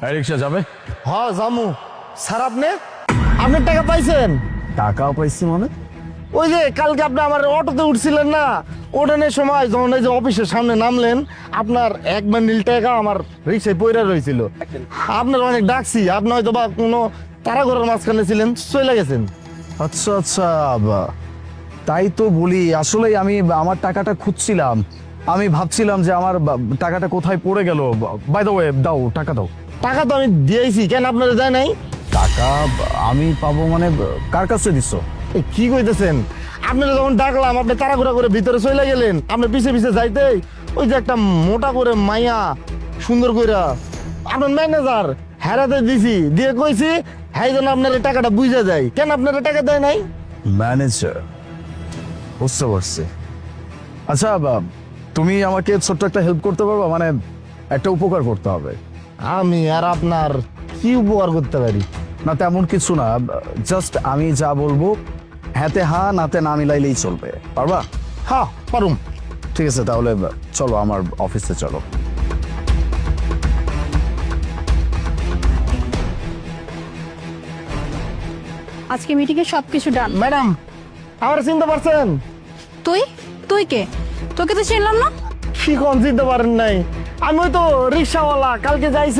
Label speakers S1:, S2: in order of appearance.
S1: রিক্সা যাবে?
S2: হ জামু। স্যার আপনি টাকা পাইছেন?
S1: টাকাও পাইছি মানে?
S2: ওই যে কালকে আপনি আমার অটোতে উঠছিলেন না, ওঠানোর সময় যখন এই যে অফিসের সামনে নামলেন, আপনার এক বান্ডিল টাকা আমার রিক্সায় পইরা রয়েছিল। আপনার অনেক ডাকছি, আপনি হয়তো বা কোনো তাড়াঘরের মাঝখানে ছিলেন, চলে গেছেন।
S1: আচ্ছা আচ্ছা, তাই তো বলি, আসলে আমি আমার টাকাটা খুঁজছিলাম। আমি ভাবছিলাম যে আমার টাকাটা কোথায় পড়ে গেল। বাই দ্য ওয়ে, দাও টাকা দাও।
S2: টাকা তো আমি দিয়েছি, কেন আপনারা দেয় নাই?
S1: টাকা আমি পাবো মানে? কার কাছে দিছো?
S2: এই কি কইতেছেন? আপনারা যখন ডাকলাম আপনি তাড়াঘুড়া করে ভিতরে চলে গেলেন, আপনি পিছে পিছে যাইতে ওই যে একটা মোটা করে মাইয়া সুন্দর কইরা আপনার ম্যানেজার হেরাতে দিছি, দিয়ে কইছি হ্যাঁ যেন আপনার এই টাকাটা বুঝা যায়। কেন আপনারা টাকা দেয় নাই?
S1: ম্যানেজার? বুঝতে পারছি। আচ্ছা, তুমি আমাকে ছোট্ট একটা হেল্প করতে পারবা? মানে একটা উপকার করতে হবে।
S2: আমি আর আপনার কি উপকার করতে পারি?
S1: না তেমন কিছু না, জাস্ট আমি যা বলবো হ্যাঁতে হা নাতে না মিলাইলেই চলবে। পারবা?
S2: হ্যাঁ পারুম।
S1: ঠিক আছে, তাহলে চলো আমার অফিসে চলো।
S3: আজকে মিটিং এ সবকিছু ডান।
S2: ম্যাডাম আমার চিনতে পারছেন?
S3: তুই তুই কে? তোকে তো চিনলাম না।
S2: কি কোন চিনতে পারেন নাই? আমি ওই তো রিক্সাওয়ালা, কালকে যাইছি